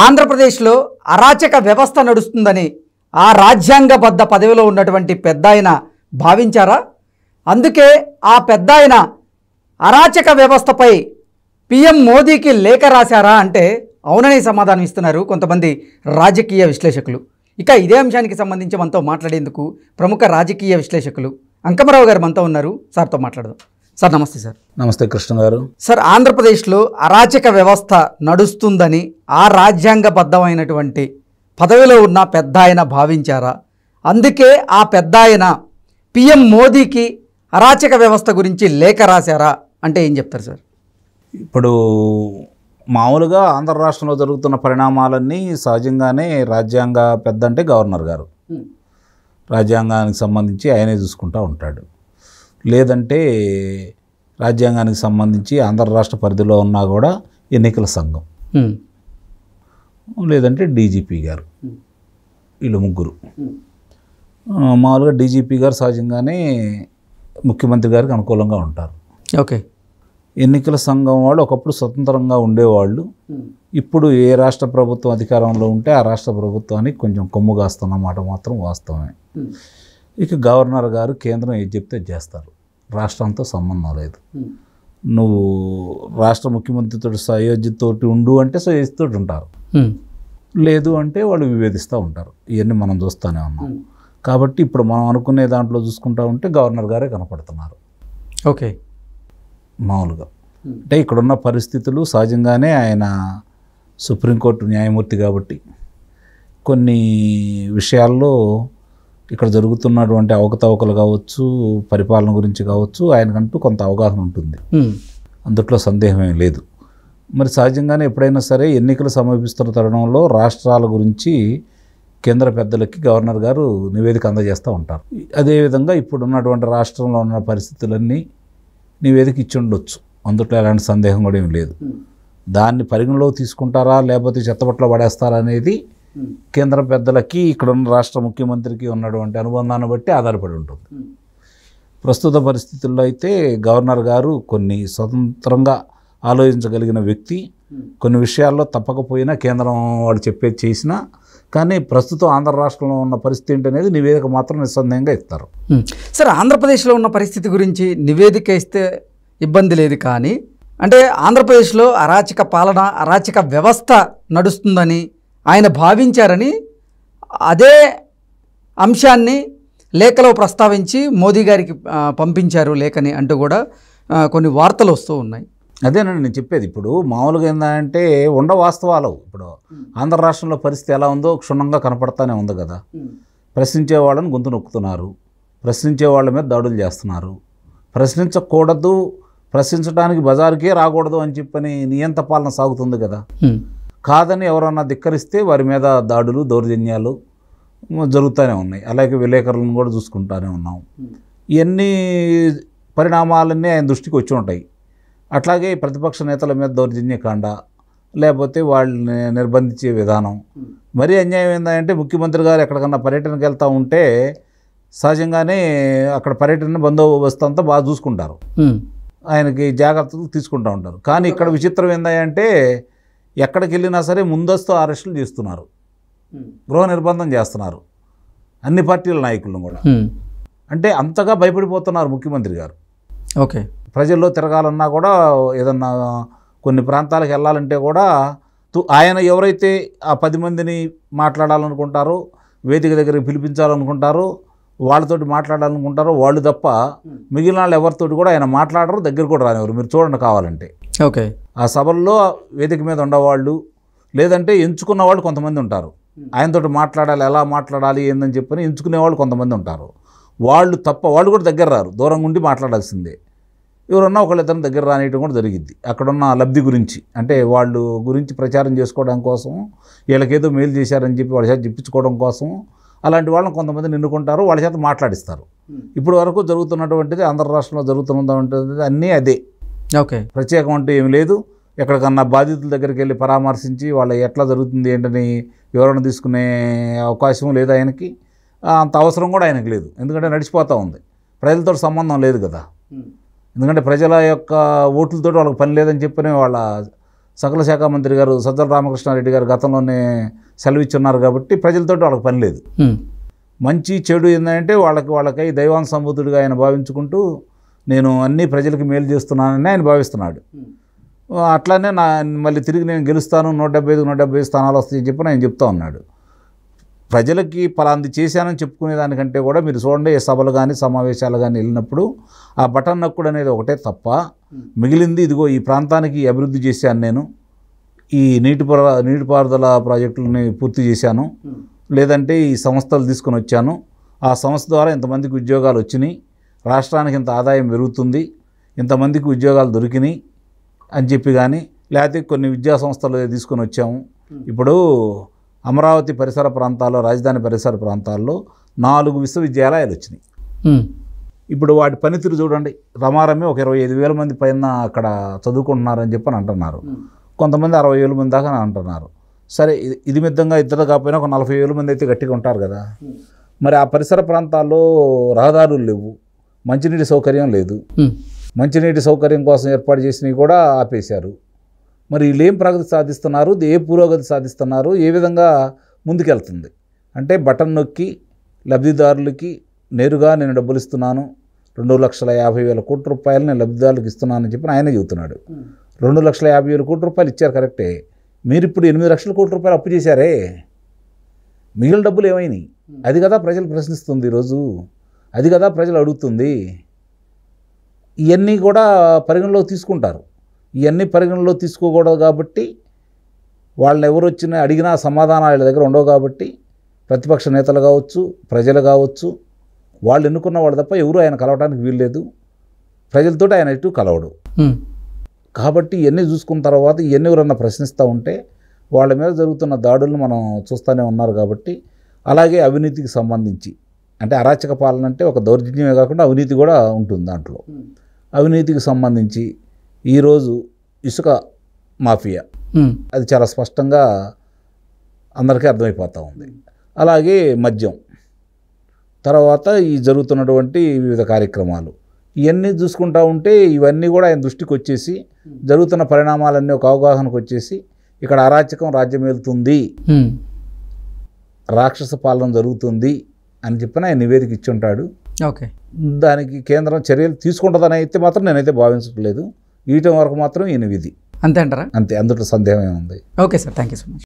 ఆంధ్రప్రదేశ్లో అరాచక వ్యవస్థ నడుస్తుందని ఆ రాజ్యాంగబద్ధ పదవిలో ఉన్నటువంటి పెద్దాయన భావించారా? అందుకే ఆ పెద్దాయన అరాచక వ్యవస్థపై పీఎం మోదీకి లేఖ రాశారా అంటే అవుననే సమాధానం ఇస్తున్నారు కొంతమంది రాజకీయ విశ్లేషకులు. ఇక ఇదే అంశానికి సంబంధించి మనతో మాట్లాడేందుకు ప్రముఖ రాజకీయ విశ్లేషకులు అంకమరావు గారు మనతో ఉన్నారు. సార్తో మాట్లాడదాం. సార్ నమస్తే. సార్ నమస్తే కృష్ణ గారు. సార్, ఆంధ్రప్రదేశ్లో అరాచక వ్యవస్థ నడుస్తుందని ఆ రాజ్యాంగబద్ధమైనటువంటి పదవిలో ఉన్న పెద్దాయన భావించారా? అందుకే ఆ పెద్దాయన పీఎం మోదీకి అరాచక వ్యవస్థ గురించి లేఖ రాశారా అంటే ఏం చెప్తారు సార్? ఇప్పుడు మామూలుగా ఆంధ్ర రాష్ట్రంలో జరుగుతున్న పరిణామాలన్నీ సహజంగానే రాజ్యాంగ పెద్ద అంటే గవర్నర్ గారు, రాజ్యాంగానికి సంబంధించి ఆయనే చూసుకుంటూ ఉంటాడు. లేదంటే రాజ్యాంగానికి సంబంధించి ఆంధ్ర రాష్ట్ర పరిధిలో ఉన్నా కూడా ఎన్నికల సంఘం, లేదంటే డీజీపీ గారు, వీళ్ళు ముగ్గురు. మామూలుగా డీజీపీ గారు సహజంగానే ముఖ్యమంత్రి గారికి అనుకూలంగా ఉంటారు. ఓకే. ఎన్నికల సంఘం వాళ్ళు ఒకప్పుడు స్వతంత్రంగా ఉండేవాళ్ళు. ఇప్పుడు ఏ రాష్ట్ర ప్రభుత్వం అధికారంలో ఉంటే ఆ రాష్ట్ర ప్రభుత్వానికి కొంచెం కొమ్ము కాస్తున్నమాట మాత్రం వాస్తవమే. ఇక గవర్నర్ గారు కేంద్రం ఏది చెప్తే చేస్తారు, రాష్ట్రంతో సంబంధం లేదు. నువ్వు రాష్ట్ర ముఖ్యమంత్రితో సయోధ్యతో ఉండు అంటే సయోధ్యతో ఉంటారు, లేదు అంటే వాళ్ళు వివేదిస్తూ ఉంటారు. ఇవన్నీ మనం చూస్తూనే ఉన్నాం. కాబట్టి ఇప్పుడు మనం అనుకునే దాంట్లో చూసుకుంటా ఉంటే గవర్నర్ గారే కనపడుతున్నారు. ఓకే. మామూలుగా అంటే ఇక్కడున్న పరిస్థితులు సహజంగానే ఆయన సుప్రీంకోర్టు న్యాయమూర్తి కాబట్టి కొన్ని విషయాల్లో ఇక్కడ జరుగుతున్నటువంటి అవకతవకలు కావచ్చు, పరిపాలన గురించి కావచ్చు, ఆయనకంటూ కొంత అవగాహన ఉంటుంది, అందుట్లో సందేహమేం లేదు. మరి సహజంగానే ఎప్పుడైనా సరే ఎన్నికలు సమీపిస్తున్న తరుణంలో రాష్ట్రాల గురించి కేంద్ర పెద్దలకి గవర్నర్ గారు నివేదిక అందజేస్తూ ఉంటారు. అదేవిధంగా ఇప్పుడున్నటువంటి రాష్ట్రంలో ఉన్న పరిస్థితులన్నీ నివేదిక ఇచ్చి ఉండొచ్చు, అందుట్లో ఎలాంటి సందేహం కూడా ఏమి లేదు. దాన్ని పరిగణలో తీసుకుంటారా లేకపోతే చెత్తపట్లో పడేస్తారా అనేది కేంద్ర పెద్దలకి ఇక్కడున్న రాష్ట్ర ముఖ్యమంత్రికి ఉన్నటువంటి అనుబంధాన్ని బట్టి ఆధారపడి ఉంటుంది. ప్రస్తుత పరిస్థితుల్లో అయితే గవర్నర్ గారు కొన్ని స్వతంత్రంగా ఆలోచించగలిగిన వ్యక్తి. కొన్ని విషయాల్లో తప్పకపోయినా కేంద్రం వాళ్ళు చెప్పేది చేసినా కానీ ప్రస్తుతం ఆంధ్ర రాష్ట్రంలో ఉన్న పరిస్థితి ఏంటనేది నివేదిక మాత్రం నిస్సందేహంగా ఇస్తారు. సార్, ఆంధ్రప్రదేశ్లో ఉన్న పరిస్థితి గురించి నివేదిక ఇస్తే ఇబ్బంది లేదు, కానీ అంటే ఆంధ్రప్రదేశ్లో అరాచక పాలన, అరాచక వ్యవస్థ నడుస్తుందని ఆయన భావించారని అదే అంశాన్ని లేఖలో ప్రస్తావించి మోదీ గారికి పంపించారు లేఖని అంటూ కూడా కొన్ని వార్తలు వస్తూ ఉన్నాయి. అదేనండి నేను చెప్పేది. ఇప్పుడు మామూలుగా ఏంటంటే వాస్తవాలు ఇప్పుడు ఆంధ్ర రాష్ట్రంలో పరిస్థితి ఎలా ఉందో క్షుణ్ణంగా కనపడతానే ఉంది కదా. ప్రశ్నించే వాళ్ళని గొంతు నొక్కుతున్నారు, ప్రశ్నించే వాళ్ళ మీద దాడులు చేస్తున్నారు. ప్రశ్నించకూడదు, ప్రశ్నించడానికి బజారుకే రాకూడదు అని చెప్పని నియంత పాలన సాగుతుంది కదా. కాదని ఎవరన్నా ధిక్కరిస్తే వారి మీద దాడులు, దౌర్జన్యాలు జరుగుతూనే ఉన్నాయి. అలాగే విలేకరులను కూడా చూసుకుంటూనే ఉన్నాం. ఇవన్నీ పరిణామాలన్నీ ఆయన దృష్టికి వచ్చి ఉంటాయి. అట్లాగే ప్రతిపక్ష నేతల మీద దౌర్జన్యకాండ, లేకపోతే వాళ్ళని నిర్బంధించే విధానం. మరీ అన్యాయం ఏంటంటే ముఖ్యమంత్రి గారు ఎక్కడికన్నా పర్యటనకు వెళ్తూ ఉంటే సహజంగానే అక్కడ పర్యటన బందోబస్తు అంతా బాగా చూసుకుంటారు, ఆయనకి జాగ్రత్తలు తీసుకుంటూ ఉంటారు. కానీ ఇక్కడ విచిత్రం ఏంటంటే ఎక్కడికి వెళ్ళినా సరే ముందస్తు అరెస్టులు చేస్తున్నారు, గృహ నిర్బంధం చేస్తున్నారు అన్ని పార్టీల నాయకులను కూడా. అంటే అంతగా భయపడిపోతున్నారు ముఖ్యమంత్రి గారు. ఓకే. ప్రజల్లో తిరగాలన్నా కూడా, ఏదన్నా కొన్ని ప్రాంతాలకు వెళ్ళాలంటే కూడా ఆయన ఎవరైతే ఆ 10 మందిని మాట్లాడాలనుకుంటారో, వేదిక దగ్గరికి పిలిపించాలనుకుంటారో, వాళ్ళతోటి మాట్లాడాలనుకుంటారో వాళ్ళు తప్ప మిగిలిన వాళ్ళు ఎవరితోటి కూడా ఆయన మాట్లాడరు, దగ్గర కూడా రానివారు. మీరు చూడండి కావాలంటే. ఓకే. ఆ సభల్లో వేదిక మీద ఉండేవాళ్ళు, లేదంటే ఎంచుకున్న వాళ్ళు కొంతమంది ఉంటారు, ఆయనతోటి మాట్లాడాలి, ఎలా మాట్లాడాలి ఏందని చెప్పని ఎంచుకునే వాళ్ళు కొంతమంది ఉంటారు. వాళ్ళు తప్ప వాళ్ళు కూడా దగ్గర రారు, దూరంగా ఉండి మాట్లాడాల్సిందే. ఎవరన్నా ఒకళ్ళిద్దరిని దగ్గర రానియటం కూడా జరిగిద్ది. అక్కడున్న లబ్ధి గురించి, అంటే వాళ్ళు గురించి ప్రచారం చేసుకోవడం కోసం, వీళ్ళకేదో మేలు చేశారని చెప్పి వాళ్ళ చేత చెప్పించుకోవడం కోసం అలాంటి వాళ్ళని కొంతమందిని ఎన్నుకుంటారు, వాళ్ళ చేత మాట్లాడిస్తారు. ఇప్పుడు వరకు జరుగుతున్నటువంటిది ఆంధ్ర రాష్ట్రంలో జరుగుతున్నటువంటిది అన్నీ అదే. ఓకే. ప్రత్యేకం అంటూ ఏమి లేదు. ఎక్కడికన్నా బాధితుల దగ్గరికి వెళ్ళి పరామర్శించి వాళ్ళ ఎట్లా జరుగుతుంది ఏంటని వివరణ తీసుకునే అవకాశం లేదు ఆయనకి, అంత అవసరం కూడా ఆయనకు లేదు. ఎందుకంటే నడిచిపోతూ ఉంది, ప్రజలతో సంబంధం లేదు కదా. ఎందుకంటే ప్రజల యొక్క ఓట్లతో వాళ్ళకి పని లేదని చెప్పని వాళ్ళ సకల శాఖ మంత్రి గారు సజ్జల రామకృష్ణారెడ్డి గారు గతంలోనే సెలవిచ్చున్నారు కాబట్టి ప్రజలతో వాళ్ళకి పని లేదు. మంచి చెడు ఏంటంటే వాళ్ళకై దైవాంశ సంబుద్ధుడిగా ఆయన భావించుకుంటూ నేను అన్ని ప్రజలకు మేలు చేస్తున్నానని ఆయన భావిస్తున్నాడు. అట్లానే మళ్ళీ తిరిగి నేను గెలుస్తాను 175 స్థానాలు వస్తాయని చెప్పి ఆయన చెప్తా ఉన్నాడు. ప్రజలకి పలాంది చేశానని చెప్పుకునే దానికంటే కూడా మీరు చూడండి, సభలు కానీ సమావేశాలు కానీ వెళ్ళినప్పుడు ఆ బటన్ నొక్కుడు అనేది ఒకటే తప్ప మిగిలింది ఇదిగో ఈ ప్రాంతానికి అభివృద్ధి చేశాను, నేను ఈ నీటిపారుదల ప్రాజెక్టులని పూర్తి చేశాను, లేదంటే ఈ సంస్థలు తీసుకొని వచ్చాను, ఆ సంస్థ ద్వారా ఇంతమందికి ఉద్యోగాలు వచ్చినాయి, రాష్ట్రానికి ఇంత ఆదాయం పెరుగుతుంది, ఇంతమందికి ఉద్యోగాలు దొరికినాయి అని చెప్పి కానీ, లేకపోతే కొన్ని విద్యా సంస్థలు తీసుకొని వచ్చాము. ఇప్పుడు అమరావతి పరిసర ప్రాంతాల్లో, రాజధాని పరిసర ప్రాంతాల్లో 4 విశ్వవిద్యాలయాలు వచ్చినాయి. ఇప్పుడు వాటి పనితీరు చూడండి. రమారమే ఒక 25,000 మంది పైన అక్కడ చదువుకుంటున్నారని చెప్పి అని అంటున్నారు. కొంతమంది 60,000 మంది దాకా అంటున్నారు. సరే, ఇది మిద్దంగా ఇద్దరు కాకపోయినా ఒక 40,000 మంది అయితే గట్టిగా ఉంటారు కదా. మరి ఆ పరిసర ప్రాంతాల్లో రహదారులు లేవు, మంచినీటి సౌకర్యం లేదు. మంచినీటి సౌకర్యం కోసం ఏర్పాటు చేసినవి కూడా ఆపేశారు. మరి వీళ్ళు ఏం ప్రగతి సాధిస్తున్నారు, ఏ పురోగతి సాధిస్తున్నారు, ఏ విధంగా ముందుకెళ్తుంది అంటే బటన్ నొక్కి లబ్ధిదారులకి నేరుగా నేను డబ్బులు ఇస్తున్నాను, 2,50,000 కోట్ల రూపాయలు నేను లబ్ధిదారులకు ఇస్తున్నానని చెప్పి ఆయనే చెబుతున్నాడు. 2,50,000 కోట్ల రూపాయలు ఇచ్చారు కరెక్టే. మీరు ఇప్పుడు 8 లక్షల కోట్ల రూపాయలు అప్పు చేశారే, మిగిలిన డబ్బులు ఏమైనాయి? అది కదా ప్రజలు ప్రశ్నిస్తుంది ఈరోజు, అది కదా ప్రజలు అడుగుతుంది. ఇవన్నీ కూడా పరిగణలోకి తీసుకుంటారు. ఇవన్నీ పరిగణలో తీసుకోకూడదు కాబట్టి వాళ్ళని ఎవరు వచ్చినా అడిగినా సమాధానాలు వాళ్ళ దగ్గర ఉండవు కాబట్టి ప్రతిపక్ష నేతలు కావచ్చు, ప్రజలు కావచ్చు, వాళ్ళు ఎన్నుకున్న వాళ్ళు తప్ప ఎవరు ఆయన కలవడానికి వీల్లేదు. ప్రజలతో ఆయన ఎటు కలవడు. కాబట్టి ఇవన్నీ చూసుకున్న తర్వాత ఇవన్నీ ఎవరన్నా ప్రశ్నిస్తూ ఉంటే వాళ్ళ మీద జరుగుతున్న దాడులను మనం చూస్తూనే ఉన్నారు. కాబట్టి అలాగే అవినీతికి సంబంధించి అంటే అరాచక పాలన అంటే ఒక దౌర్జన్యమే కాకుండా అవినీతి కూడా ఉంటుంది దాంట్లో. అవినీతికి సంబంధించి ఈరోజు ఇసుక మాఫియా అది చాలా స్పష్టంగా అందరికీ అర్థమైపోతూ ఉంది. అలాగే మద్యం, తర్వాత ఈ జరుగుతున్నటువంటి వివిధ కార్యక్రమాలు ఇవన్నీ చూసుకుంటూ ఉంటే ఇవన్నీ కూడా ఆయన దృష్టికి వచ్చేసి జరుగుతున్న పరిణామాలన్నీ ఒక అవగాహనకు వచ్చేసి ఇక్కడ అరాచకం రాజ్యమేలుతుంది, రాక్షస పాలన జరుగుతుంది అని చెప్పిన ఆయన నివేదిక ఇచ్చి ఉంటాడు. ఓకే, దానికి కేంద్రం చర్యలు తీసుకుంటుందని అయితే మాత్రం నేనైతే భావించట్లేదు. ఈయటం వరకు మాత్రం ఈయన విధి అంతే అంటారా? అంతే, అందులో సందేహం ఏముంది. Okay sir, thank you so much.